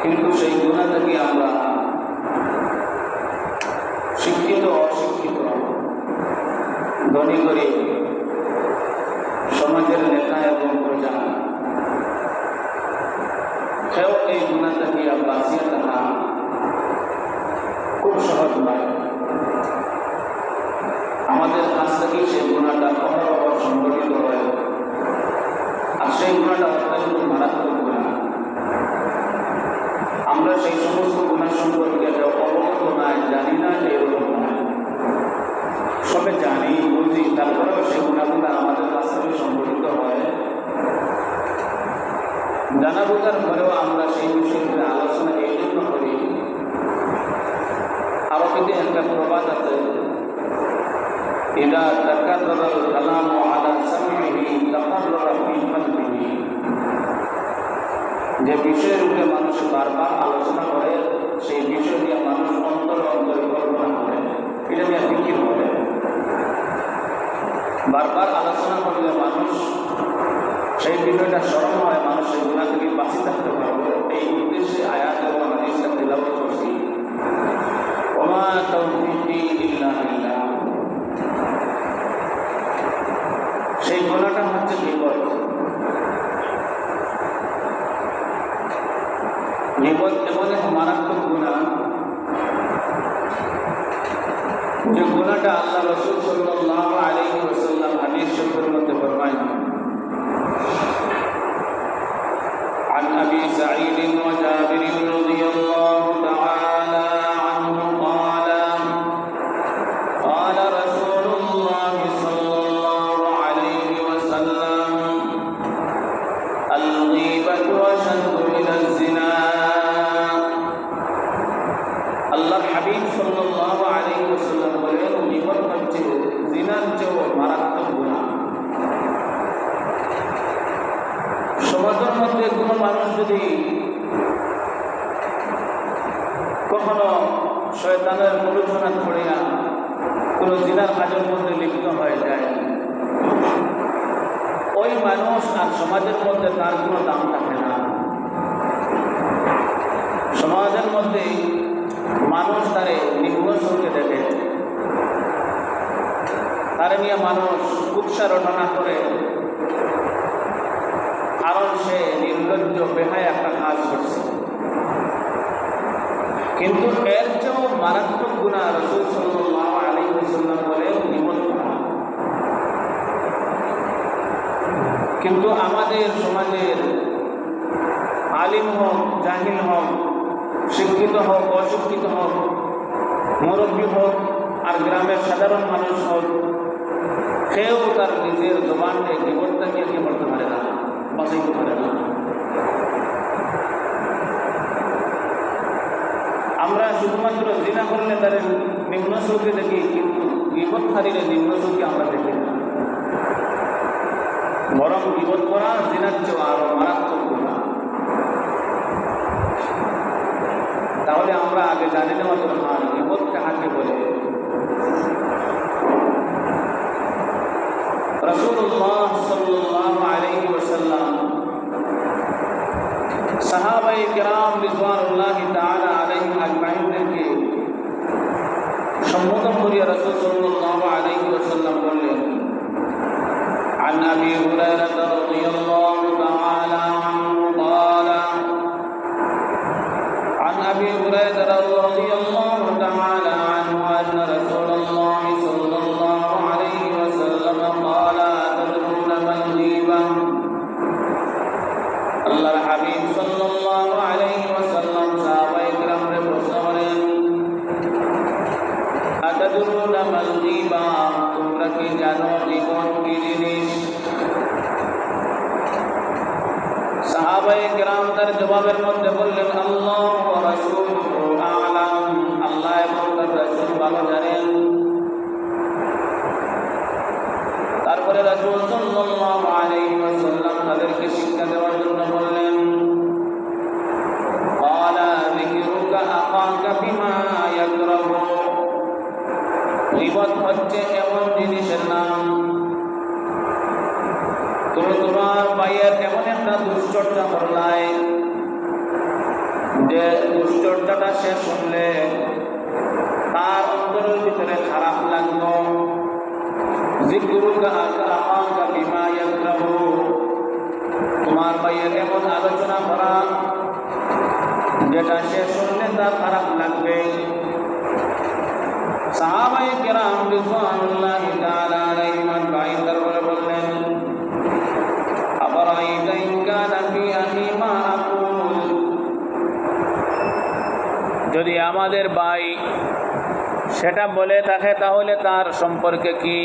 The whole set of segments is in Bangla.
কিন্তু সেই গুনাহ থেকে আমরা শিক্ষিত অশিক্ষিত ধনী গরিব সমাজের নেতা এবং প্রজা কেউ এই গুনাহ থেকে সহজ নয়। আমাদের কাছ থেকেই সেই গুণাটা অহরহ সংগঠিত হয়, আর সেই গুণাটা অত্যন্ত মারাত্মক গুণা। আমরা সেই সমস্ত গুণা সম্পর্কে অবগত নাই, জানি না, এরকম নয়, সবে জানি বুঝি, তারপরেও সেই গুণাগুলো আমাদের কাছ থেকে সংগঠিত হয়। জানা বোঝার পরেও আমরা সেই বিষয়গুলো আলোচনা এই জন্য করি। আরবিতে একটা প্রবাদ আছে, ইদা তাকাররাল কালামু আলা সামঈহি তাকাররারা ফি কলবিহি। যে বিষয়ের উপরে মানুষ বারবার আলোচনা করে, সেই বিষয় নিয়ে মানুষ অন্তরে অন্তরে কল্পনা করে, এটা নিয়ে ফিকির করে। বারবার আলোচনা করলে মানুষ সেই বিষয়টা স্মরণ হয়, মানুষ সেই গুণা থেকে বাঁচি থাকতে পারবে। এই উদ্দেশ্যে আয়াত এবং হাদিসটা তেলাওয়াত করছি। ওমা তাওফীকি ইল্লা বিল্লাহ। সেই গুণাটা হচ্ছে বিপদ। বিপদ এমন এক মারাত্মক গুণা, যে গুণাটা আল্লাহ রাসূল সাল্লাল্লাহু আলাইহি ওয়াসাল্লাম হাদিস শরীফের মধ্যে ফরমায়, عن أبي سعيد وجابر رضي الله تعالى عنه قال قال رسول الله صلى الله عليه وسلم الغيبة أشد من الزنا। আল্লাহর হাবিব সাল্লাল্লাহু আলাইহি ওয়াসাল্লাম বলেন, গীবত হচ্ছে জিনার চেয়েও মারাত্মক গুনাহ। সমাজের মধ্যে কোনো মানুষ যদি কখনো শয়তানের প্ররোচনা করিয়া কোনো জিনার কাজের মধ্যে লিপ্ত হয়ে যায়, ওই মানুষ আর সমাজের মধ্যে তার কোনো দাম থাকে না। সমাজের মধ্যে মানুষ তারে নিম্ন চোখে দেখে, তারে নিয়ে মানুষ কুৎসা রটনা করে, কারণ সে নির্লজ্জ বেহায়া একটা কাজ করছে। কিন্তু এর চেয়েও মারাত্মক গুনাহ রাসূল সাল্লাল্লাহু আলাইহি ওয়াসাল্লাম বলেন গীবত করা। কিন্তু আমাদের সমাজের আলিম হোক, জাহিল হোক, শিক্ষিত হোক, অশিক্ষিত হোক, মুরব্বী হোক আর গ্রামের সাধারণ মানুষ হোক, কেউ তার নিজের জবানকে গীবতটাকে কি বলতে পারে না, বাঁচাইতে পারে না। আমরা শুধুমাত্র জিনা করলে তার নিম্ন চোখে দেখি, কিন্তু গীবতকারীর নিম্ন চোখে আমরা দেখি না। বরং গীবত করা জিনার চেয়ে আরো মারাত্মক গুনাহ। তাহলে আমরা আগে জানি নেওয়া দরকার গীবত কাকে বলে। রাসূলুল্লাহ সাল্লাল্লাহু আলাইহি ওয়াসাল্লাম সাহাবায়ে কিরাম রিজওয়ানুল্লাহি তাআলা আলাইহিম আজমাইনকে সম্বোধন করে রাসূল সাল্লাল্লাহু আলাইহি ওয়াসাল্লাম বললেন, عن أبي هريرة رضي الله تعالى عنه قال عن أبي هريرة رضي الله تعالى عنه أن رسول الله صلى الله عليه وسلم قال أتدرون ما الغيبة؟ আল্লাহর হাবিব সাল্লাল্লাহু আলাইহি ওয়াসাল্লাম সাহাবায়ে কিরামকে প্রশ্ন করেন, আতাদরুনা মাল গীবা? তোমরা কি জানো গীবত কি জিনিস? সাহাবায়ে কিরাম তার জবাবের মধ্যে বললেন, আল্লাহু ওয়া রাসূলুহু আ'লাম। আল্লাহ এবং তার রাসূল ভালো জানেন। তারপরে রাসূল সাল্লাল্লাহু আলাইহি ওয়াসাল্লাম তাদেরকে শিক্ষা দেওয়ার জন্য বললেন, ক্বালা যিকরুকা আখাকা বিমা ইয়াকরাহু। গীবত হচ্ছে এমন জিনিসের নাম, তুমি তোমার ভাইয়ের এমন একটা দুশ্চর্চা করলাই যে দুশ্চর্চাটা সে শুনলে তার অন্তরের ভিতরে খারাপ লাগলো। যিকরুকা আখাকা বিমা ইয়াকরাহু, তোমার ভাইয়ের এমন আলোচনা করা যেটা সে শুনলে তার খারাপ লাগবে। সাহাবায়ে কেরাম রিজওয়ানুল্লাহি তাআলা আলাইহিম আজমাইন দরবারে বললেন, আফরাআইতা ইন কানা ফি আখি মা আকুল, যদি আমাদের ভাই সেটা বলে থাকে তাহলে তার সম্পর্কে কি?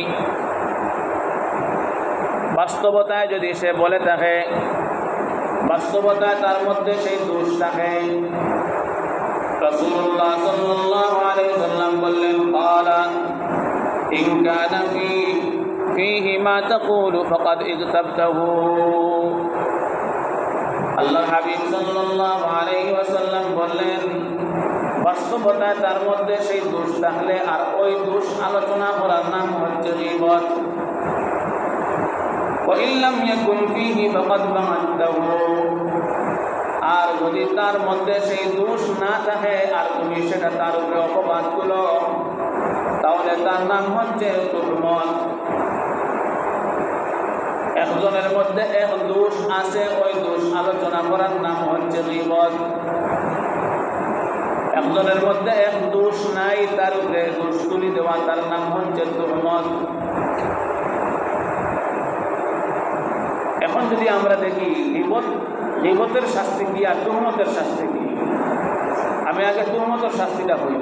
বাস্তবতায় যদি সে বলে থাকে, বাস্তবতায় তার মধ্যে সেই দোষ থাকে। রাসূলুল্লাহ সাল্লাল্লাহু আলাইহি ওয়াসাল্লাম বললেন, ক্বালা ইন কানা ফীহি মা তাকুলু ফাকাদ ইগতাবতাহু। আল্লাহর হাবিব সাল্লাল্লাহু আলাইহি ওয়াসাল্লাম বললেন, বাস্তবতায় তার মধ্যে সেই দোষ থাকলে আর ওই দোষ আলোচনা করার নাম হচ্ছে গীবত। وإن لم يكن فيه فقد بغته, আর যদি তার মধ্যে সেই দোষ না থাকে আর তুমি সেটা তার উপরে অপবাদ করো, তাহলে তার নাম হচ্ছে তুহমত। একজনের মধ্যে এক দোষ আছে, ওই দোষ আলোচনা করার নাম হচ্ছে গীবত। একজনের মধ্যে এক দোষ নাই, তার উপরে দোষ তুলি দেওয়া, তার নাম হচ্ছে তুহমত। এখন যদি আমরা দেখি গীবতের শাস্তি কি আর তুহমতের শাস্তি কি, আমি আগে তুহমতের শাস্তিটা বলি।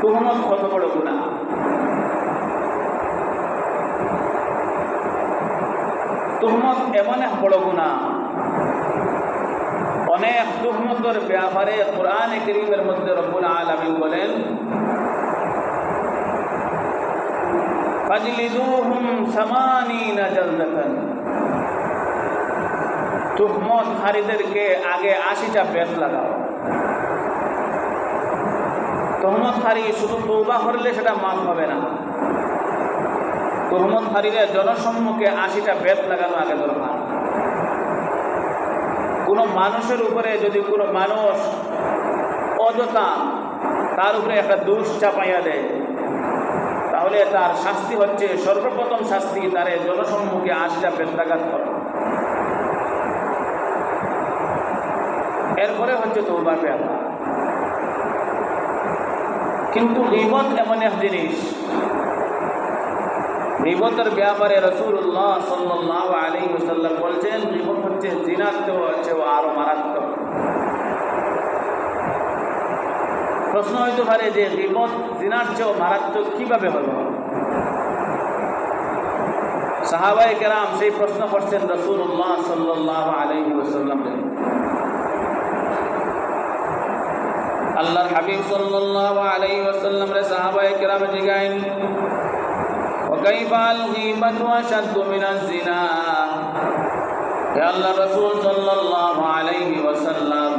তুহমত কত বড় গুনাহ! তুহমত এমন এক বড় গুনাহ, অনেক তুহমতের ব্যাপারে কোরআনে কারীমের মধ্যে রব্বুল আলামিন বলেন, ফাজলিদুহুম 80 জালদাতান, তুহমতকারীদেরকে আগে 80টা বেত লাগাও। তুহমতকারী শুধু তওবা করলে সেটা মাফ হবে না, তুহমতকারীদের জনসম্মুখে 80টা বেত লাগানো আগে দরকার। কোনো মানুষের উপরে যদি কোনো মানুষ অযথা তার উপরে একটা দোষ চাপাইয়া দেয়, তাহলে তার শাস্তি হচ্ছে, সর্বপ্রথম শাস্তি তার জনসম্মুখে 80টা বেত্রাঘাত করা, এরপরে হচ্ছে তওবার ব্যাপার। কিন্তু গীবত এমন এক জিনিস, গীবতের ব্যাপারে রাসূলুল্লাহ সাল্লাল্লাহু আলাইহি ওয়াসাল্লাম বলছেন, গীবত হচ্ছে জিনার চেয়েও আরো মারাত্মক। প্রশ্ন হইতে পারে যে গীবত জিনার চেয়েও মারাত্মক কিভাবে হলো? সাহাবায়ে কেরাম সেই প্রশ্ন করছেন রাসূলুল্লাহ সাল্লাল্লাহু আলাইহি ওয়াসাল্লাম। আল্লাহর হাবিব সাল্লাল্লাহু আলাইহি ওয়াসাল্লাম রে সাহাবায়ে কেরাম জিজ্ঞাসেন, ওয়া কাইফা আল গীবাতু আশাদ্দু মিনাজ জিনা? হে আল্লাহর রাসূল সাল্লাল্লাহু আলাইহি ওয়াসাল্লাম,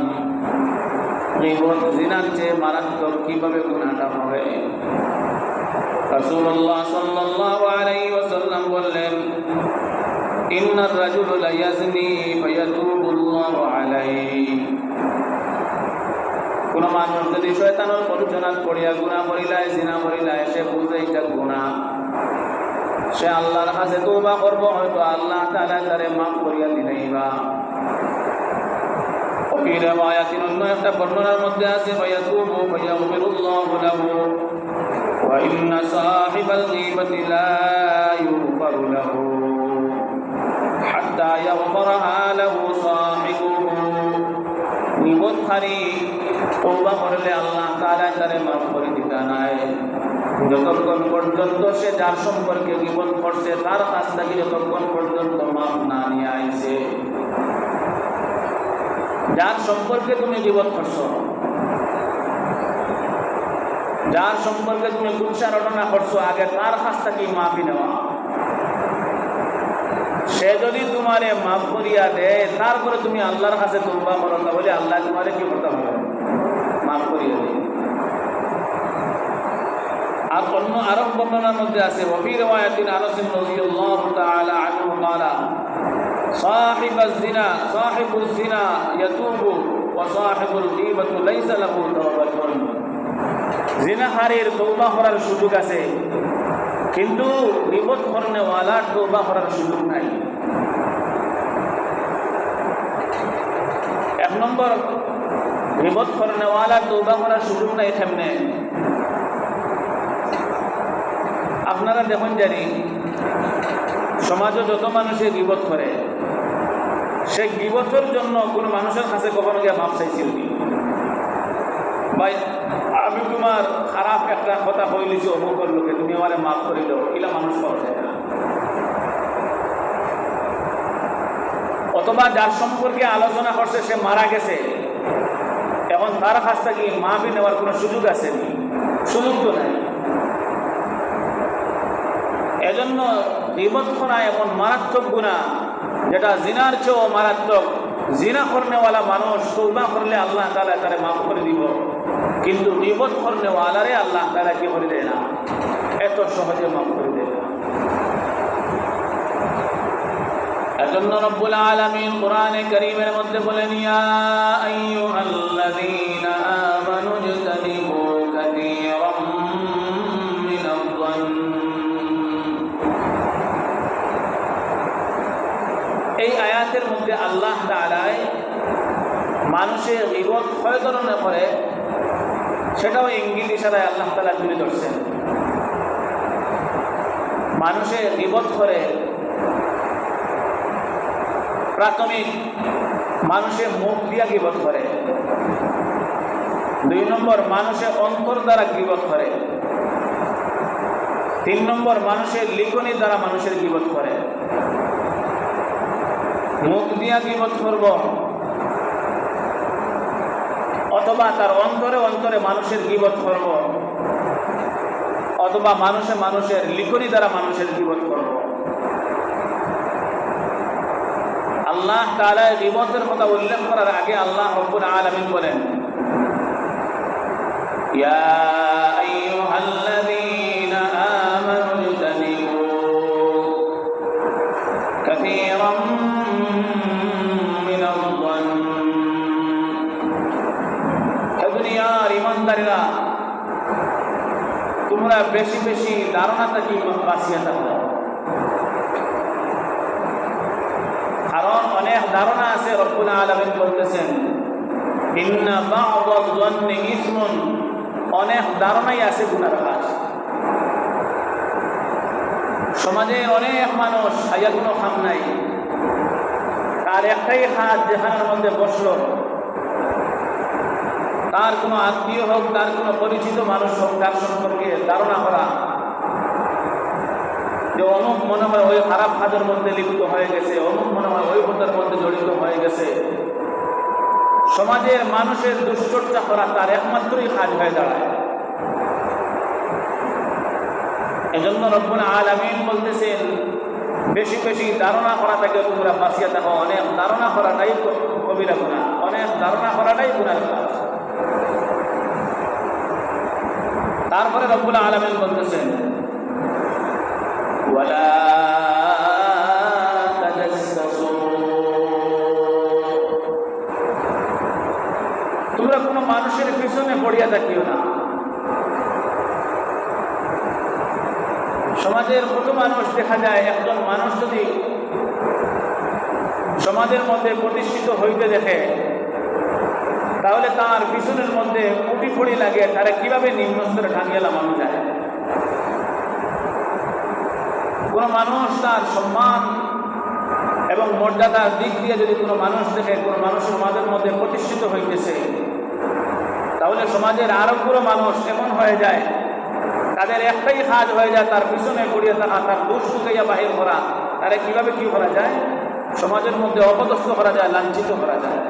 গীবত জিনার চেয়ে মারাত্মক কিভাবে গুনাহটা হবে? রাসূলুল্লাহ সাল্লাল্লাহু আলাইহি ওয়াসাল্লাম বললেন, ইন্নার রাজুলা লা ইয়াজনি ফায়াতুবুল্লাহু আলাইহি। কোন মানুষ যদি শয়তানের পরিচালনা করিয়া গুনাহ করিলায়, জিনা করিলায়, সে বুঝে এটা গুনাহ, সে আল্লাহর কাছে তওবা করব, হয়তো আল্লাহ তাআলা তারে মাফ করিয়া দিলেইবা। ফি রিওয়ায়াতিন, অন্য একটা বর্ণনার মধ্যে আছে, ফায়াতুবু ফায়াগফিরুল্লাহু লাহু ওয়া ইন্না সাহিবাল গীবাতি লা ইউগফারু লাহু হাত্তা ইয়াগফিরাহা লাহু সাহিবুহু। গীবতকারী তওবা করলে আল্লাহ তাআলা তারে মাফ করে দিতে নাই, যতক্ষণ পর্যন্ত সে যার সম্পর্কে গীবত করছে তার কাছ থেকে যতক্ষণ পর্যন্ত মাফ না নিয়ে আইছে। যার সম্পর্কে তুমি গীবত করছো, যার সম্পর্কে তুমি কুৎসা রটনা করছো, আগে তার কাছ থেকে মাফি নেওয়া। সে যদি তোমারে মাফ করিয়া দেয়, তারপরে তুমি আল্লাহর কাছে তওবা করো, তাহলে আল্লাহ তোমারে কি করতে হবে? মাফ করিয়া দেয়। আর অন্য আরব বর্ণনার মধ্যে আছে, ওয়া ফি রিওয়ায়াতিন আনাস রাদিয়াল্লাহু তাআলা আনহু ক্বালা, সাহিবুজ জিনা ইয়াতুবু ওয়া সাহিবুল গীবাতি লাইসা লাহু তাওবাতুন। জিনাকারীর তওবা করার সুযোগ আছে, কিন্তু গীবত করনেওয়ালার তওবা করার সুযোগ নাই। এক নম্বর, গীবত করনেওয়ালার তওবা করার সুযোগ নাই। কেমনে? আপনারা দেখুন জানি সমাজে যত মানুষে গীবত করে, সে গীবতের জন্য কোনো মানুষের কাছে কখনো গিয়ে মাপ চাইছিল ভাই, আমি তোমার খারাপ একটা কথা হইলিছি অমুকের লোকে, তুমি আমারে মাফ করে দাও, এগুলা মানুষ পাওয়া যায় না। অথবা যার সম্পর্কে আলোচনা করছে সে মারা গেছে, এখন তার কাছ থেকে মাফি নেওয়ার কোনো সুযোগ আছে? সুযোগ তো নাই। এজন্য গীবত করা এমন মারাত্মক গুনাহ, যেটা জিনার চেয়েও মারাত্মক। জিনা করনেওয়ালা মানুষ তওবা করলে আল্লাহ তাআলা তারে মাফ করে দিব, কিন্তু গীবত করনেওয়ালারে আল্লাহ তাআলা কি করে দেয় না, এত সহজে মাফ করে দেয় না। এজন্য রব্বুল আলামিন কোরআনে কারীমের মধ্যে বলেন, ইয়া আইয়ুহাল্লাযীনা আমানু ইজতানিবু কাসীরাম মিনাজ-যন্ন। এই আয়াতের মধ্যে আল্লাহ তাআলা মানুষের গীবত কয় ধরনের করে সেটাও ইঙ্গিত ইশারায় আল্লাহ তাআলা তুলে ধরছেন। মানুষের গীবত করে প্রাথমিক মানুষের মুখ দিয়া গীবত করে, 2 নম্বর মানুষের অন্তর দ্বারা গীবত করে, 3 নম্বর মানুষের লিখনি দ্বারা মানুষের গীবত করে। মুখ দিয়া গীবত করব অথবা তার অন্তরে অন্তরে মানুষের গীবত করব, অথবা মানুষের লিখনি দ্বারা মানুষের গীবত করব। আল্লাহ তাআলা গীবতের কথা উল্লেখ করার আগে আল্লাহ রব্বুল আলামিন বলেন, ইয়া আইয়ুহাল্লাযীনা আমানু ইজতানিবু কাসীরাম মিনাজ-যন্ন। হে দুনিয়ার ঈমানদারেরা, তোমরা বেশি বেশি ধারণা থেকে বাঁচিয়ে থাকো। কারণ অনেক ধারণা আছে, রব্বুল আলামিন বলতেছেন, ইন্না বা'দায-যন্নি ইসমুন, অনেক ধারণাই আছে গুনার কাজ। সমাজে অনেক মানুষ আইয়া কোনো কাম নাই, তার একটাই কাজ, যেখানের মধ্যে বসলো, তার কোনো আত্মীয় হোক, তার কোনো পরিচিত মানুষ হোক, তার সম্পর্কে ধারণা করা যে অমুক মনে হয় ওই খারাপ কাজের মধ্যে লিপ্ত হয়ে গেছে, অমুক মনে হয় ওই পথের মধ্যে জড়িত হয়ে গেছে। সমাজের মানুষের দুশ্চর্চা করা তার একমাত্রই কাজ হয়ে দাঁড়ায়। এজন্য রব্বুল আলামিন বলতেছেন, বেশি বেশি ধারণা করা থেকে তোমরা বাঁচিয়ে থাকো। অনেক ধারণা করাটাই কবিরা গুনাহ, অনেক ধারণা করাটাই গুনার কাজ। তারপরে রব্বুল আলামিন বলতেছেন, ওয়ালা তাজাসসু, তোমরা কোনো মানুষের পিছনে পড়িয়া থাকিও না। সমাজের কত মানুষ দেখা যায়, একজন মানুষ যদি সমাজের মধ্যে প্রতিষ্ঠিত হইতে দেখে, তাহলে তার পিছনের মধ্যে কুটি ফড়ি লাগে, তারা কিভাবে নিম্ন স্তরে টানিয়ে নামানো যায়। কোনো মানুষ তার সম্মান এবং মর্যাদার দিক দিয়ে যদি কোনো মানুষ দেখে কোনো মানুষ সমাজের মধ্যে প্রতিষ্ঠিত হইতেছে, তাহলে সমাজের আরো পুরো মানুষ এমন হয়ে যায়, তাদের একটাই কাজ হয়ে যায় তার পিছনে পড়িয়ে থাকা, তার দোষ টুকাইয়া বাহির করা, তারা কিভাবে কি করা যায়, সমাজের মধ্যে অপদস্থ করা যায়, লাঞ্ছিত করা যায়।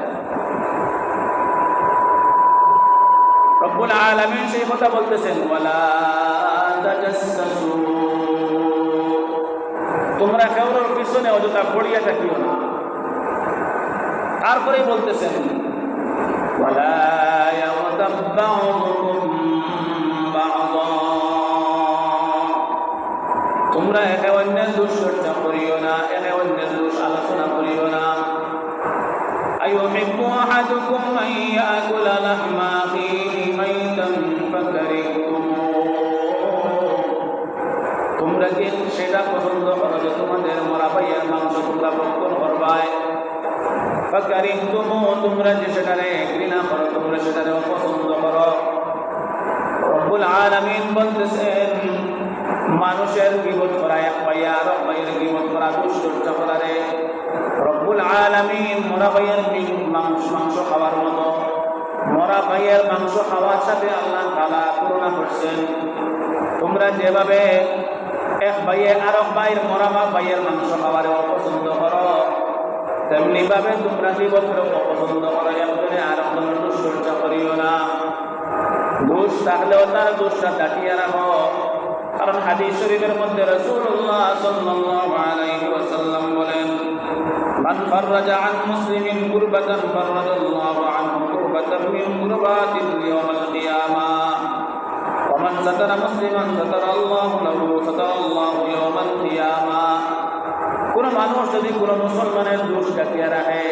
রব্বুল আলামিন সেই কথা বলতেছেন, ওয়ালা তাজাসসু, তোমরা কারোর পিছনে অযথা পড়িয়া থাকিও না। তারপরেই বলতেছেন, ওয়ালা ইয়াগতাব বা'দুকুম বা'দা, তোমরা একে অন্যের দুশ্চর্চা করিও না, একে অন্যের দোষ আলোচনা করিও না। আইয়ুহিব্বু আহাদুকুম আন ইয়াকুলা লাহমা আখিহি মাইতান ফাকারিহতুমুহু, তোমরা কি সেটা পছন্দ করো যে তোমাদের মরা ভাইয়ের মাংস তোমরা ভক্ষণ করবাই? ফাকারিহতুমুহু, তোমরা যে সেটারে ঘৃণা করো, তোমরা সেটারে অপছন্দ করো। রব্বুল আলামিন বলতেছেন, মানুষের গীবত করা, এক ভাইয়া আর এক ভাইয়ের গীবত করা, দুশ্চর্চা করা রে রব্বুল আলামিন মরা ভাইয়ের মাংস খাওয়ার মতো মরা ভাইয়ের মাংস খাওয়ার সাথে আল্লাহ তাআলা তুলনা করছেন। তোমরা যেভাবে এক ভাইয়ে আর এক ভাইয়ের মরা ভাইয়ের মাংস খাওয়ারে অপছন্দ করো, তেমনি ভাবে তোমরা গীবত করে অপছন্দ করো। একজনে আর একজনের দুশ্চর্চা করিও না। দোষ থাকলেও তার দোষটা দাটিয়ে রাখো। কারণ হাদিস শরীফের মধ্যে রাসূলুল্লাহ সাল্লাল্লাহু আলাইহি ওয়াসাল্লাম বলেন, মান ফাররাজা আন মুসলিমিন কুরবাতান ফাররাজাল্লাহু আনহু কুরবাতান মিন কুরবাতিল ইয়াউমিল কিয়ামাহ ওয়া মান সাতারা মুসলিমান সাতারাল্লাহু লাহু সাতারাল্লাহু ইয়াউমাল কিয়ামাহ। কোন মানুষ যদি কোন মুসলমানের দোষ ঢাকিয়ে রাখে,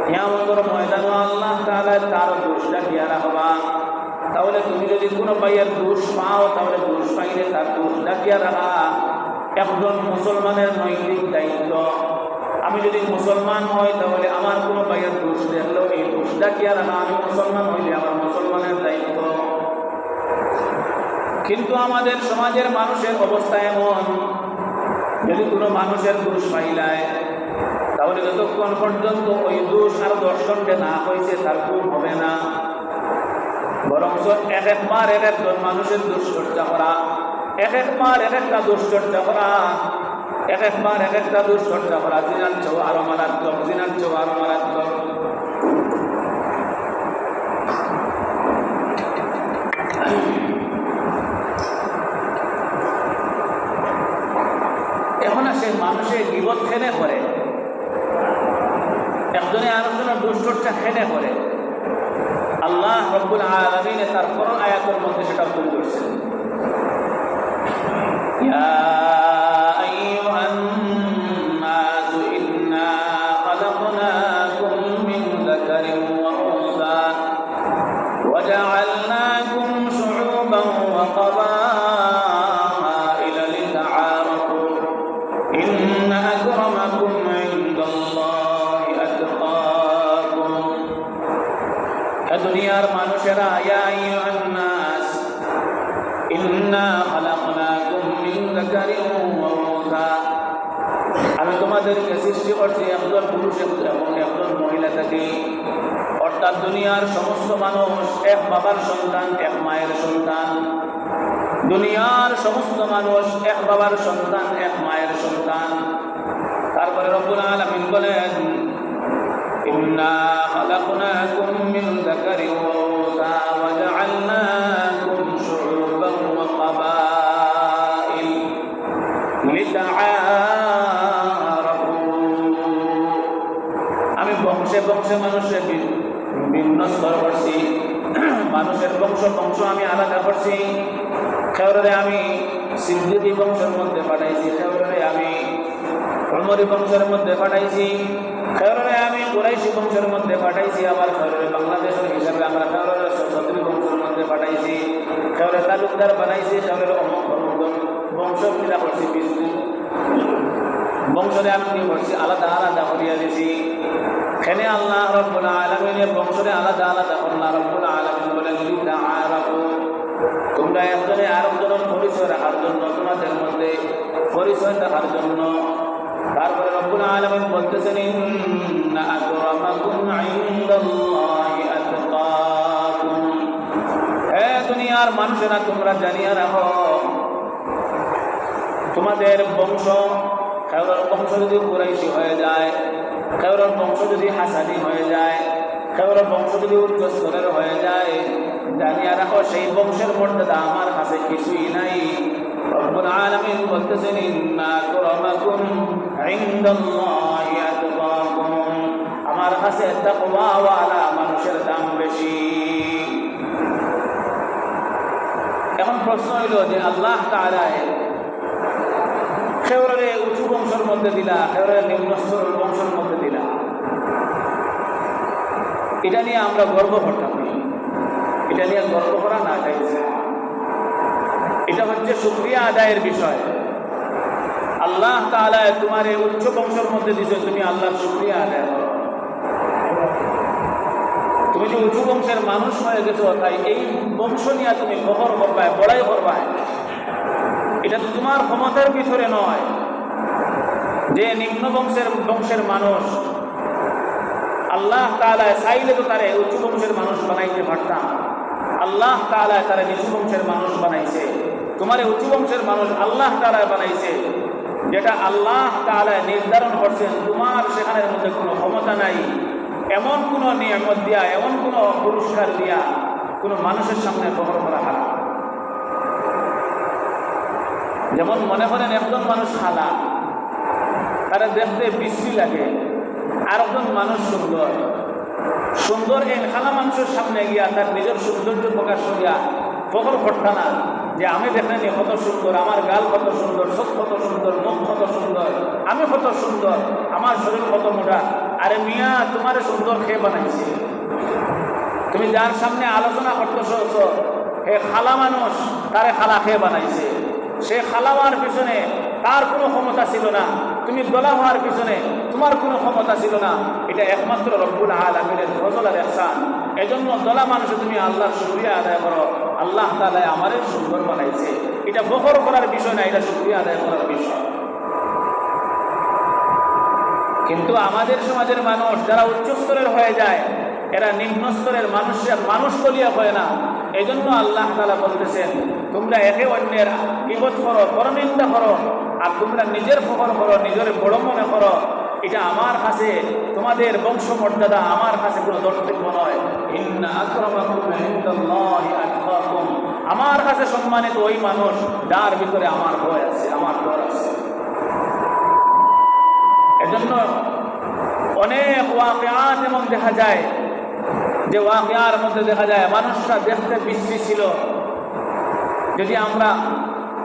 কিয়ামতের ময়দানে আল্লাহ তাআলা তার দোষ ঢাকিয়ে রাখবা। তাহলে তুমি যদি কোনো ভাইয়ের দোষ পাও, তাহলে দোষ পাইলে তার দোষ ঢাকিয়ে রাখা একজন মুসলমানের নৈতিক দায়িত্ব। আমি যদি মুসলমান হই, তাহলে আমার কোনো ভাইয়ের দোষ দেখলেও এই দোষ ঢাকিয়ে রাখা আমি মুসলমান হইলে আমার মুসলমানের দায়িত্ব। কিন্তু আমাদের সমাজের মানুষের অবস্থা এমন, যদি কোনো মানুষের দোষ পাইলায়, তাহলে যতক্ষণ পর্যন্ত ওই দোষ আর 10 ঘন্টা না হয়েছে তার খুব হবে না। বরং এক একবার এক একজন মানুষের দুশ্চর্চা করা, এক একবার এক একটা দুশ্চর্চা করা, এক একবার এক একটা দুশ্চর্চা করা জিনার চেয়েও আরো মারাত্মক, জিনার চেয়েও আরো মারাত্মক। এখন আসে মানুষের গীবত খেলে করে, একজনে আরেকজনের দুশ্চর্চা খেলে করে। আল্লাহ রব্বুল আলামিন তার কোরআন আয়াতের মধ্যে সেটা তুলে ধরছেন, ইয়া আইয়ুহান নাসু ইন্না খালাকনাকুম মিন যাকারিন ওয়া উনসা ওয়া জাআলনাকুম শুউবান ওয়া ক্বাবাইলা লিতাআরাফু ইন্না আকরামাকুম ইনদাল্লাহি আতকাকুম। দুনিয়ার মানুষেরা, ইয়া আইয়ুহান নাস ইন্না খালাকনাকুম মিন যাকারিন ওয়া উনসা, আমি তোমাদেরকে সৃষ্টি করছি একজন পুরুষ এবং একজন মহিলা থেকে। অর্থাৎ দুনিয়ার সমস্ত মানুষ এক বাবার সন্তান, এক মায়ের সন্তান। দুনিয়ার সমস্ত মানুষ এক বাবার সন্তান, এক মায়ের সন্তান। তারপরে রব্বুল আলামিন বলেন, ইন্না খালাকনাকুম মিন যাকারিন ওয়া উনসা ওয়া জাআলনাকুম শুউবান ওয়া ক্বাবাইল লিতাআরাফু। আমি বংশে বংশে মানুষের ভিন্ন স্তর করছি, মানুষের বংশ আমি আলাদা করছি। খেওরে আমি সিদ্দিকী বংশের মধ্যে পাঠাইছি, খেওরে আমি উমরি বংশের মধ্যে পাঠাইছি, খেওরে আমি কুরাইশি বংশের মধ্যে পাঠাইছি। আবার খেওরে বাংলাদেশের হিসাবে আমরা খেওরে চৌধুরী বংশের মধ্যে পাঠাইছি, খেওরে তালুকদার বানাইছি, খেওরে বংশ পূজা করছি। বংশরে আমি কি করছি, আলাদা আলাদা করিয়া দিছি। এখানে আল্লাহ রব্বুল আলামিনের বংশরে আলাদা আলাদা আল্লাহ রব্বুল আলামিন বলেন, লিতাআরাফু, তোমরা একজনে আরেকজনের পরিচয় রাখার জন্য, তোমাদের মধ্যে পরিচয় থাকার জন্য। তারপরে রব্বুল আলামিন বলতেছেন, ইন্না আকরামাকুম ইনদাল্লাহি আতকাকুম। হে দুনিয়ার মানুষেরা, তোমরা জানিয়া রাখো, তোমাদের বংশ, খেওরের বংশ যদি কুরাইশি হয়ে যায়, খেওরের বংশ যদি হাসানি হয়ে যায়, খেওরের বংশ যদি উচ্চ স্তরের হয়ে যায়, জানিয়া রাখো সেই বংশের মর্যাদা আমার কাছে কিছুই নাই। রব্বুল আলামিন বলতেছেন, ইন্না আকরামাকুম ইনদাল্লাহি আতকাকুম, আমার কাছে তাকওয়াওয়ালা মানুষের দাম বেশি। এখন প্রশ্ন হইল যে আল্লাহ তাআলা খেওরে উঁচু বংশের মধ্যে দিলা, খেওরে নিম্ন স্তরের বংশের মধ্যে দিলা, এটা নিয়ে আমরা গর্ব করতাম, এটা নিয়ে গর্ব করা না চাইছে। এটা হচ্ছে শুকরিয়া আদায়ের বিষয়। আল্লাহ তাআলা তোমার এই উচ্চ বংশের মধ্যে দিয়েছে, তুমি আল্লাহর শুকরিয়া আদায় করো। তুমি যে উঁচু বংশের মানুষ হয়ে গেছো, তাই এই বংশ নিয়ে তুমি ফখর করবায়, বড়াই করবায়। এটা তো তোমার ক্ষমতার ভিতরে নয় যে নিম্ন বংশের মানুষ আল্লাহ তাআলা চাইলে তো তারে উচ্চ বংশের মানুষ বানাইতে পারতাম। আল্লাহ তাআলা তারে নিচু বংশের মানুষ বানাইছে, তোমারে উচ্চ বংশের মানুষ আল্লাহ তাআলা বানাইছে। যেটা আল্লাহ তাআলা নির্ধারণ করছেন তোমার সেখানের মধ্যে কোনো ক্ষমতা নাই, এমন কোনো নিয়ামত দিয়া, এমন কোনো পুরস্কার দিয়া কোনো মানুষের সামনে ফখর করা হারাম। যেমন মনে করেন একজন মানুষ খালা, তারা দেখতে বিশ্রী লাগে, আর একজন মানুষ সুন্দর সুন্দর এই খালা মানুষের সামনে গিয়া তার নিজের সৌন্দর্য প্রকাশ করিয়া ফখর করতা না যে আমি দেখেনি কত সুন্দর, আমার গাল কত সুন্দর, চোখ কত সুন্দর, মুখ কত সুন্দর, আমি কত সুন্দর, আমার শরীর কত মোটা। আরে মিয়া, তোমার সুন্দর খেয়ে বানাইছে। তুমি যার সামনে আলোচনা করতেছ হে খালা মানুষ, তারে খালা খেয়ে বানাইছে। সে খালা হওয়ার পিছনে তার কোনো ক্ষমতা ছিল না, তুমি দলা হওয়ার পিছনে তোমার কোনো ক্ষমতা ছিল না। এটা একমাত্র রব্বুল আলামিনের ফজল আর ইহসান। এজন্য দলা মানুষে তুমি আল্লাহর শুকরিয়া আদায় করো, আল্লাহ তাআলা আমারে সুন্দর বানাইছে। এটা ফখর করার বিষয় না, এটা শুকরিয়া আদায় করার বিষয়। কিন্তু আমাদের সমাজের মানুষ যারা উচ্চ স্তরের হয়ে যায়, এরা নিম্ন স্তরের মানুষ বলিয়া হয় না। এই জন্য আল্লাহ তাআলা বলতেছেন তোমরা একে অন্যের গীবত করো, পরনিন্দা করো, আর তোমরা নিজের ফখর করো, নিজের বড় মনে করো। এটা আমার কাছে তোমাদের বংশমর্যাদা আমার কাছে কোনো দর্তব্য নয়। ইন্না আকরামাকুম ইনদাল্লাহি আতকাকুম, আমার কাছে সম্মানিত ওই মানুষ যার ভিতরে আমার ভয় আছে, আমার ডর আছে। এজন্য অনেক ওয়াকিয়াত এমন দেখা যায় যে ওয়াকিয়ার মধ্যে দেখা যায় মানুষটা দেখতে বিশ্রী ছিল। যদি আমরা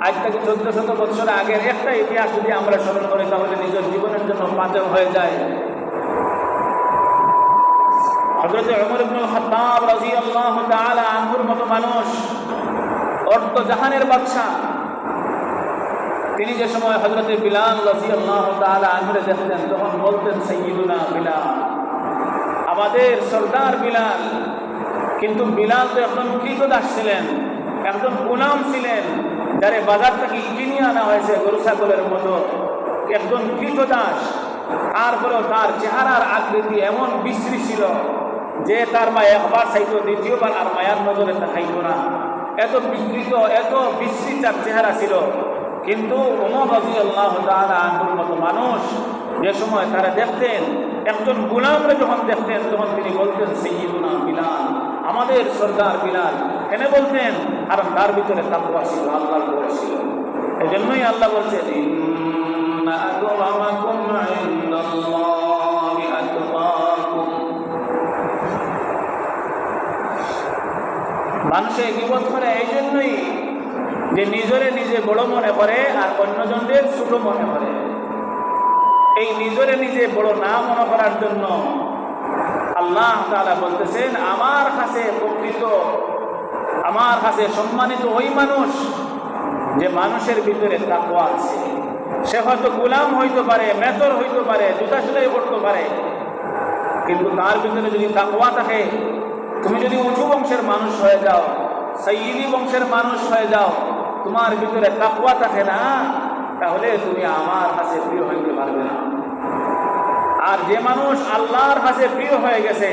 আজ থেকে 1400 বছর আগের একটা ইতিহাস যদি আমরা স্মরণ করি, তাহলে নিজের জীবনের জন্য পাচক হয়ে যায়। হযরত ওমর ইবনুল খাত্তাব রাদিয়াল্লাহু তাআলা আনহুর মতো মানুষ, অর্ধ জাহানের বাদশা, তিনি যে সময় হযরত বিলাল রাদিয়াল্লাহু তাআলা আনহুরে দেখতেন, তখন বলতেন সাইয়্যিদুনা বিলাল, আমাদের সরদার বিলাল। কিন্তু বিলাল তো একজন কৃতদাস ছিলেন, একজন গোলাম ছিলেন, যারে বাজার থেকে কিনে আনা হয়েছে গরু ছাগলের মতো, একজন কৃতদাস। তারপরেও তার চেহারার আকৃতি এমন বিশ্রী ছিল যে তার মা একবার চাইতো, দ্বিতীয়বার আর মায়ার নজরে দেখাইত না। এত বিকৃত, এত বিশ্রী তার চেহারা ছিল। কিন্তু ওমর রাদিয়াল্লাহু তাআলা আনহুর মতো মানুষ যে সময় তারা দেখতেন, একজন গোলামরে যখন দেখতেন, তখন তিনি বলতেন সাইয়্যিদুনা বিলাল, আমাদের সরদার বিলাল। কেন বলতেন? কারণ তার ভিতরে তাকওয়া ছিল, আল্লাহর ভয় ছিল। এজন্যই আল্লাহ বলছেন ইন্না আকরামাকুম ইনদাল্লাহি আতকাকুম। মানুষে গীবত করে এই জন্যই যে নিজে বড় মনে করে আর অন্যজনদের ছোট মনে করে। এই নিজে বড় না মনে করার জন্য আল্লাহ তাআলা বলতেছেন আমার কাছে প্রকৃত, আমার কাছে সম্মানিত ওই মানুষ যে মানুষের ভিতরে তাকওয়া আছে। সে হয়তো গোলাম হইতে পারে, মেথর হইতে পারে, জুতা সেলাই করতে পারে, কিন্তু তার ভিতরে যদি তাকওয়া থাকে, তুমি যদি উঁচু বংশের মানুষ হয়ে যাও, সাইয়্যিদি বংশের মানুষ হয়ে যাও, তোমার ভিতরে তাকওয়া থাকে না, তাহলে তুমি আমার কাছে প্রিয় হইতে পারবে না। আর যে মানুষ আল্লাহর কাছে প্রিয় হয়ে গেছে,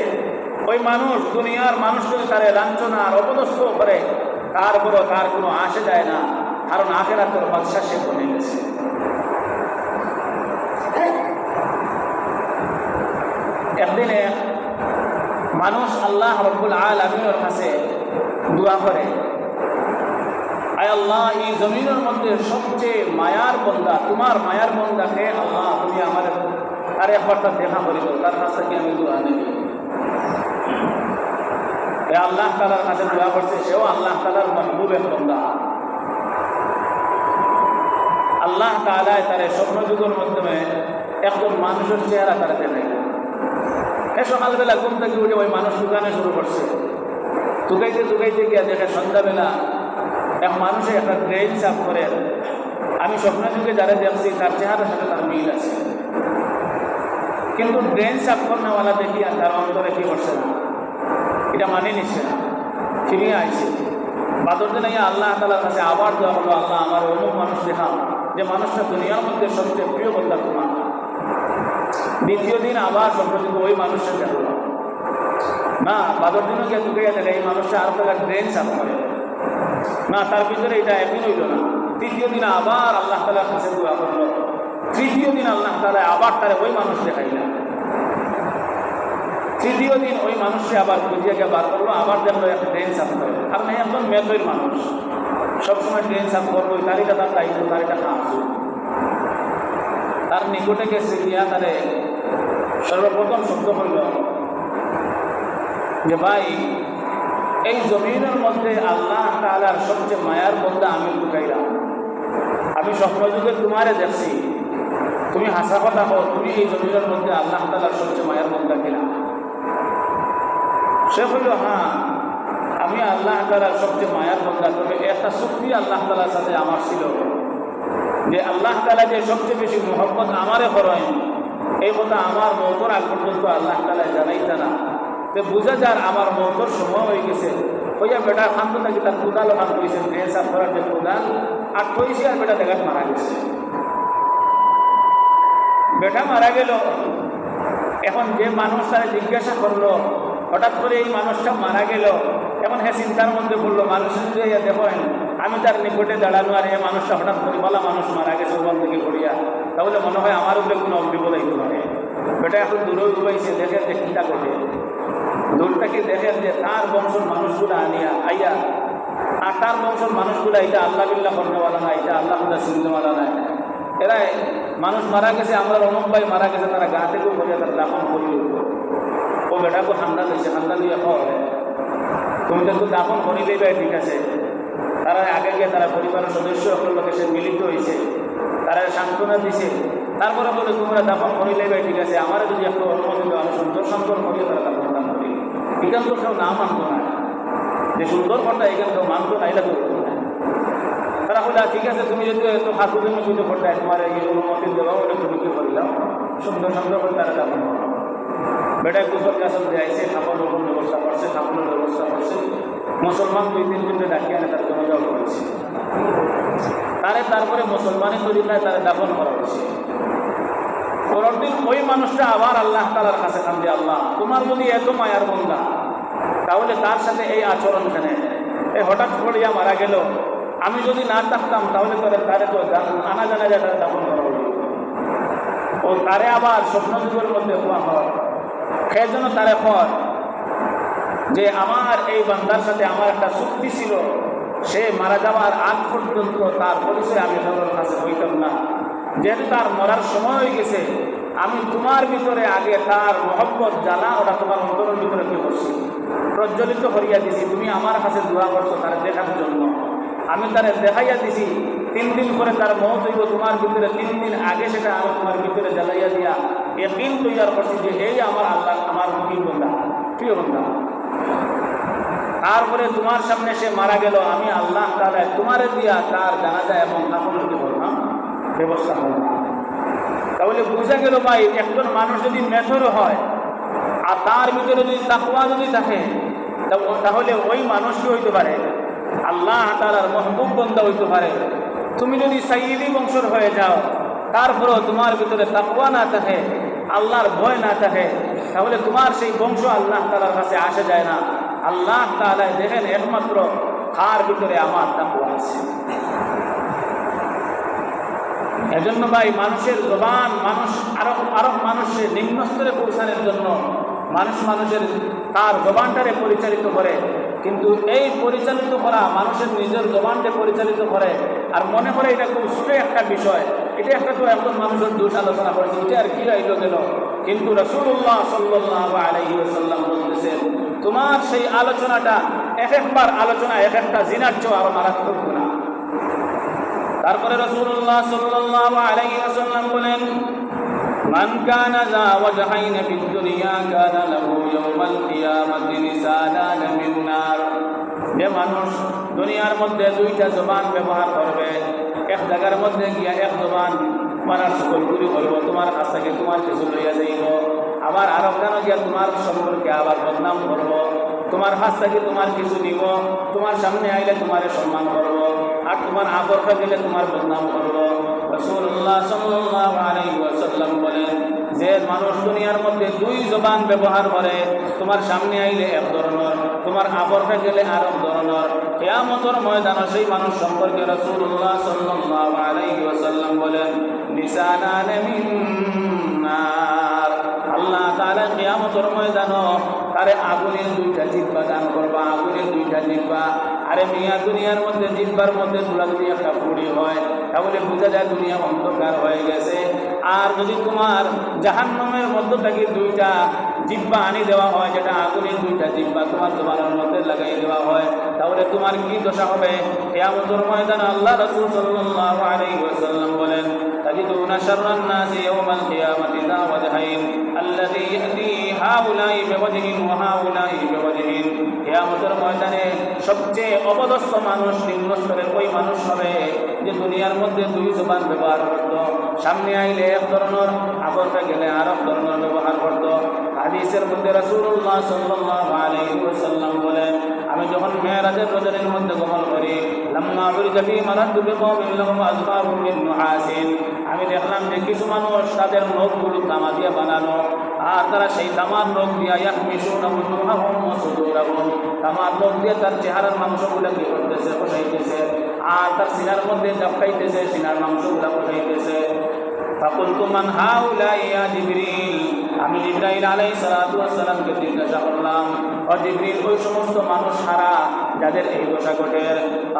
ওই মানুষ দুনিয়ার মানুষ যদি তারে লাঞ্ছনা আর অপদস্থ করে, তারপরও তার কোনো আসে যায় না, কারণ আখিরাতের বাদশা সে বনে গেছে। একদিনে মানুষ আল্লাহ রব্বুল আলামিনের কাছে দোয়া করে, আয় আল্লাহ, এই জমিনের মধ্যে সবচেয়ে মায়ার বন্দা, তোমার মায়ার বন্দাকে আল্লাহ তুমি আমার আর একবারটা দেখা করি, তার কাছ থেকে আমি দোয়া নেব। আল্লাহ তাআলার কাছে দোয়া করছে, সেও আল্লাহ তাআলার মাহবুবের বন্দা। আল্লাহ তাআলা তার স্বপ্ন যুগের মাধ্যমে একজন মানুষের চেহারা তারা দেখাই। সকালবেলা ঘুম থেকে উঠে ওই মানুষ দোকানে শুরু করছে, টুকাইতে গিয়া দেখে সন্ধ্যাবেলা এক মানুষে একটা ড্রেন সাফ করে। আমি স্বপ্ন যুগে যারা দেখছি তার চেহারার সাথে তার মিল আছে, কিন্তু ড্রেন সাফ করানোওয়ালা দেখি আর তার অন্তরে কি করছে না, এটা মানে নিচ্ছে না, ফিরিয়ে আইছে। বাদর দিন আল্লাহ তাআলার কাছে আবার দেওয়া হলো, আল্লাহ আমার অমুক মানুষ দেখাও যে মানুষটা দুনিয়ার মধ্যে সবচেয়ে প্রিয় বন্ধা তোমার। দ্বিতীয় দিন আবার সম্প্রতি ওই মানুষের দেখো না, বাদর দিনও গিয়ে ঢুকে দেখে এই মানুষটা আর একটা ড্রেন সাফ করে না, তার ভিতরে এটা একদিন হইল না। তৃতীয় দিন আবার আল্লাহ তাআলার কাছে দোয়া করলো, তৃতীয় দিন আল্লাহ তাআলা আবার তারা ওই মানুষ দেখাইলেন। তৃতীয় দিন ওই মানুষকে আবার খুঁজিয়াকে বার করলো, আবার দেখলো একটা ড্রেন সাফ করে। কারণ একজন মেথর মানুষ সবসময় ড্রেন সাফ করবো, তারিটা তার দায়িত্ব, তারিটা খাওয়া। তার নিকটে গেছে গিয়া তারে সর্বপ্রথম শব্দ হইল যে ভাই, এই জমিনের মধ্যে আল্লাহ তাআলার সবচেয়ে মায়ার বন্দা আমি ঢুকাইলাম। আমি স্বপ্নযুগে তোমারে দেখছি, তুমি হাসা কথা হো, তুমি এই জমিনের মধ্যে আল্লাহ তাআলার সবচেয়ে মায়ার বন্দা কিনা? সে হইল হ্যাঁ, আমি আল্লাহ তাআলার সবচেয়ে মায়ার বন্দা। তবে একটা চুক্তি আল্লাহ তাআলার সাথে আমার ছিল যে আল্লাহ তাআলা যে সবচেয়ে বেশি মহব্বত আমারে করেন, এই কথা আমার মৌতর আগ পর্যন্ত আল্লাহ তাআলা জানাইতে না। তো বোঝা যার আমার মৌতর সময় হয়ে গেছে। হইয়া বেটা খান্ত থাকি তার কোদাল ভাগ করেছে, ড্রেন সাফ করার যে কোদাল আর থইছে, আর বেটা দেখাত মারা গেছে। বেটা মারা গেল। এখন যে মানুষ তারা জিজ্ঞাসা করলো, হঠাৎ করে এই মানুষটা মারা গেল, এখন হ্যাঁ চিন্তার মধ্যে পড়লো, মানুষ দেখেন আমি তার নিকটে দাঁড়ানো, আর এই মানুষটা হঠাৎ করে বলা মানুষ মারা গেছে ওখান থেকে পড়িয়া, তাহলে মনে হয় আমার উপরে কোনো বিপদ হইতে পারে। বেটা এখন দূরে উপাইছে, দেখেন যে চিন্তা করে দূর থেকে দেখেন যে তার বংশের মানুষগুলো আনিয়া আইয়া, আর তার বংশের মানুষগুলো এটা আল্লাহ বিল্লাহ করনেওয়ালা না, এটা আল্লাহ চিননেওয়ালা নাই। এরা মানুষ মারা গেছে, আমরা অমুক ভাই মারা গেছে, তারা গা থেকেও করিয়া তারা দাফন করিল। ও বেটাকে ঠান্ডা দিয়েছে, ঠান্ডা দিয়ে হয় তুমি তো দাফন করিলেই ভাই ঠিক আছে। তারা আগে গিয়ে তারা পরিবারের সদস্য সকলকে সে মিলিত হয়েছে, তারা সান্ত্বনা দিছে। তারপরে বলে তোমরা দাফন করিলেই ভাই ঠিক আছে, আমার যদি একটু অনুমতি দেওয়া, আমি সুন্দর সুন্দর করিয়ে তারা দাফন দান করি। এখান তো কেউ না মানত না, যে সুন্দর কথা এখানে কেউ মানত না, এটা করতো না। তারা বলে ঠিক আছে, তুমি যদি এত হাতুদিন পুজো করতে তোমার এই অনুমতি দেওয়া ওটা তুমি কি করিলাম, সুন্দর সুন্দর করে তারা দাফন করো। বেটায় কুশল কাসল যাইছে, খাবারের ব্যবস্থা করছে, খাবারের ব্যবস্থা করছে। মুসলমান 2-3 ডাকিয়ে আনে তার জনজাও করেছে। তারপরে মুসলমানের তরিকায় তারা দাফন করা হয়েছে। পরের দিন ওই মানুষটা আবার আল্লাহ তাআলার কাছে কান্দে, আল্লাহ তোমার যদি এত মায়ার বন্দা, তাহলে তার সাথে এই আচরণ কেন? এই হঠাৎ পড়িয়া মারা গেল, আমি যদি না থাকতাম তাহলে তারে তো আনা জানা যায় তারা দাফন করা হলো। ও তারে আবার স্বপ্নযুগের মধ্যে হওয়া হয়। সেই জন্য তারে পর যে আমার এই বান্দার সাথে আমার একটা চুক্তি ছিল, সে মারা যাওয়ার আগ পর্যন্ত তার পরিচয় আমি কারোর কাছে হইতাম না। যেহেতু তার মরার সময় হয়ে গেছে, আমি তোমার ভিতরে আগে তার মহব্বত জ্বালা ওটা তোমার অন্তরের ভিতরে কি করছি, প্রজ্বলিত করিয়া দিছি। তুমি আমার কাছে দোয়া করছো তারা দেখার জন্য, আমি তারা দেখাইয়া দিছি। 3 দিন পরে তার মৌত হইব তোমার ভিতরে, 3 দিন আগে সেটা আমি তোমার ভিতরে জ্বালাইয়া দিয়া ইয়াকিন তৈয়ার করছি যে এই আমার আল্লাহ আমার প্রিয় বন্ধা। তারপরে তোমার সামনে সে মারা গেল, আমি আল্লাহ তাআলা তোমারে দিয়া তার জানাজা এবং কাফনের কি বললাম ব্যবস্থা করলাম। তাহলে বুঝা গেল ভাই, একজন মানুষ যদি মেথর হয় আর তার ভিতরে যদি তাকওয়া যদি থাকে, তাহলে ওই মানুষটি হইতে পারে আল্লাহ তাআলার মাহবুব বান্দা হইতে পারে। তুমি যদি সাইয়্যিদি বংশর হয়ে যাও, তারপরেও তোমার ভিতরে তাকওয়া না থাকে, আল্লাহর ভয় না থাকে, তাহলে তোমার সেই বংশ আল্লাহ তাআলার কাছে আসে যায় না। আল্লাহ তাআলা দেখেন একমাত্র কার ভিতরে আমার তাকওয়া আছে। এজন্য ভাই মানুষের জবান, মানুষ আরো মানুষের নিম্ন স্তরে পৌঁছানোর জন্য মানুষের তার জবানটারে পরিচালিত করে, কিন্তু এই পরিচালিত করা মানুষের নিজের জবানকে পরিচালিত করে আর মনে করে এটা খুব ছোট একটা বিষয়, এটা একটা তো একজন মানুষের দোষ আলোচনা করেছে, এটা আর কি আইল গেল। কিন্তু রাসূলুল্লাহ সাল্লাল্লাহু আলাইহি ওয়াসাল্লাম বলতেছেন, তোমার সেই আলোচনাটা একবার আলোচনা একটা জিনার চেয়ে আরো মারাত্মক গুনাহ। তারপরে রাসূলুল্লাহ সাল্লাল্লাহু আলাইহি ওয়াসাল্লাম বলেন, মান কানা যা ওয়াজহাইন ফিদ দুনিয়া কানা লাহু ইয়াওমাল কিয়ামাতি লিসানান মিন নার। যে মানুষ দুনিয়ার মধ্যে 2টা জবান ব্যবহার করবে, এক জায়গার মধ্যে গিয়া এক জবান মারার সকলগুলি করব, তোমার কাছ থেকে তোমার কিছু লইয়া যাইব, আবার আরেকখানে গিয়া তোমার সম্পর্কে আবার বদনাম করব, তোমার হাত থেকে তোমার কিছু নিব, তোমার সামনে আইলে তোমার সম্মান করব, আর তোমার আদরটা দিলে তোমার বদনাম করব। রাসূলুল্লাহ সাল্লাল্লাহু আলাইহি ওয়াসাল্লাম বলেন, যে মানুষ দুনিয়ার মধ্যে দুই জবান ব্যবহার করে, তোমার সামনে আইলে এক ধরনের, তোমার আদরটা গেলে আর এক ধরনের, কিয়ামতের ময়দানে সেই মানুষ সম্পর্কে রাসূলুল্লাহ সাল্লাল্লাহু আলাইহি ওয়াসাল্লাম বলেন, লিসানান মিন নার। আল্লাহ তাআলা কিয়ামতের ময়দানে তারে আগুনের দুইটা জিহ্বা দান করবা, আগুনের দুইটা জিহ্বা। আরে মিয়া, দুনিয়ার মধ্যে জিহ্বার মধ্যে তোলা যদি একটা ফুড়ি হয়, তাহলে বোঝা যায় দুনিয়া অন্ধকার হয়ে গেছে। আর যদি তোমার জাহান্নামের মধ্য থেকে দুইটা জিহ্বা আনি দেওয়া হয়, যেটা আগুনের দুইটা জিহ্বা তোমার জবানের মধ্যে লাগাই দেওয়া হয়, তাহলে তোমার কি দশা হবে? কিয়ামতের ময়দানে আল্লাহ রাসূল সাল্লাল্লাহু আলাইহি ওয়াসাল্লাম বলেন, তাজিদুনা শাররান নাসি ইয়াওমাল কিয়ামাতি যা ওয়াজহাইন আল্লাযী ইয়াতি হাউলাই বিওয়াজহিন ওয়া হাউলাই বিওয়াজহিন। কিয়ামতের ময়দানে সবচেয়ে অপদস্থ মানুষ নিম্ন স্তরের ওই মানুষ হবে যে দুনিয়ার মধ্যে দুই জবান ব্যবহার করত, সামনে আইলে এক ধরনের, আদরটা গেলে আর এক ধরনের ব্যবহার করত। হাদিসের মধ্যে রাসূলুল্লাহ সাল্লাল্লাহু আলাইহি ওয়াসাল্লাম বলেন, আমি যখন মেরাজের রজনীর মধ্যে গমন করি, লাম্মা উরিজা বি মারাদু বিকওমিন লাহুম আযফারুম মিন নুহাসিন, আমি দেখলাম যে কিছু মানুষ তাদের নখগুলো তামা দিয়ে বানানো, আর তারা সেই তামার নখ দিয়া ইয়াহমিশুনা উজুহাহুম ওয়া সুদুরাহুম, তামার নখ দিয়ে তার চেহারার মাংসগুলো কি করতেছে, বসাইতেছে, আর তার সিনার মধ্যে চাপকাইতেছে, সিনার মাংসগুলো বসাইতেছে। ফাকুলতু মান হাউলাই ইয়া জিবরিল, আমি জিবরাইল আলাইহিস সালাতু ওয়াস সালামকে জিজ্ঞাসা করলাম, ও জিবরিল, ওই সমস্ত মানুষ হারা যাদের এই দশা ঘটে?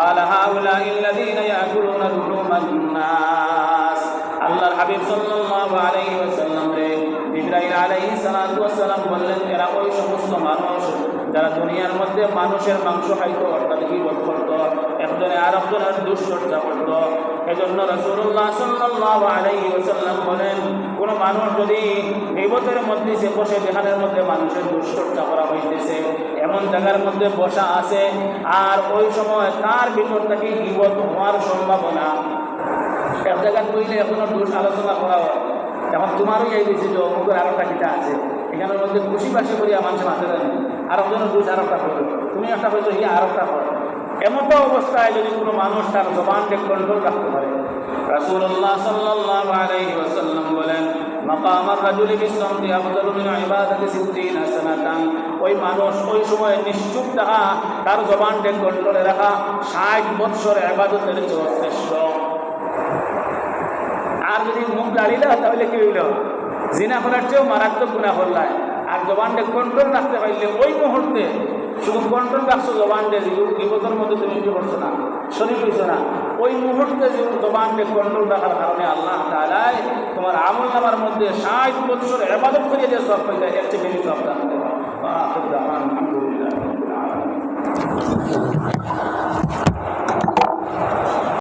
আলা হাউলাই আল্লাযীনা ইয়াকুলুনা লুহুমান নাস। আল্লাহর হাবিব সাল্লাল্লাহু আলাইহি ওয়াসাল্লাম রে জিবরাইল আলাইহিস সালাতু ওয়াস সালাম বললেন, এরা ওই সমস্ত মানুষ যারা দুনিয়ার মধ্যে মানুষের মাংস খাইত, অর্থাৎ গীবত করত, একজনে আর একজনের দুশ্চর্চা করত। এজন্য রাসূলুল্লাহ সাল্লাল্লাহু আলাইহি ওয়াসাল্লাম বলেন, কোন মানুষ যদি গীবতের মধ্যে সে বসে, যেখানের মধ্যে মানুষের দুশ্চর্চা করা হইতেছে, এমন জায়গার মধ্যে বসা আছে, আর ওই সময় তার ভিতর থেকে গীবত হওয়ার সম্ভাবনা, এক জায়গায় বইলে এখনো দোষ আলোচনা করা হয়, এখন তোমারই এই বেশি যে অমুকের আরো টাকিটা আছে, এখানের মধ্যে খুশি বাসি করিয়া মানুষের মাঝে জানি আর একজনের দোষ আর একটা করবে, তুমি একটা হয়েছো ইয়ে আর একটা করো। এমতো অবস্থায় যদি কোনো মানুষ তার জবানকে কন্ট্রোল রাখতে পারে, রাসূলুল্লাহ সাল্লাল্লাহু আলাইহি ওয়াসাল্লাম বলেন, মাকামার রাজুলি বিসসামতি আফদালু মিন ইবাদাতি 60 সানাতান। ওই মানুষ ওই সময় নিশ্চুপ থাকা, তার জবানকে কন্ট্রোলে রাখা 60 বছর ইবাদতের চেয়ে শ্রেষ্ঠ। আর যদি মুখ দাঁড়িয়ে তাহলে কি হইল? জিনা করার চেয়েও মারাত্মক গুনাহ করলায়। আর জবানকে কন্ট্রোল রাখতে পারলে ওই মুহূর্তে শুধু কন্ট্রোল রাখছো জবানকে, বিপদের মধ্যে তুমি কি করছো না, শরীর হইছো না, ওই মুহূর্তে জবানকে কন্ট্রোল রাখার কারণে আল্লাহ তাআলা তোমার আমল নামার মধ্যে 60 বছর ইবাদত করিয়ে যে সব পাইতে, এর চেয়ে বেশি সব দান করবে। আলহামদুলিল্লাহ।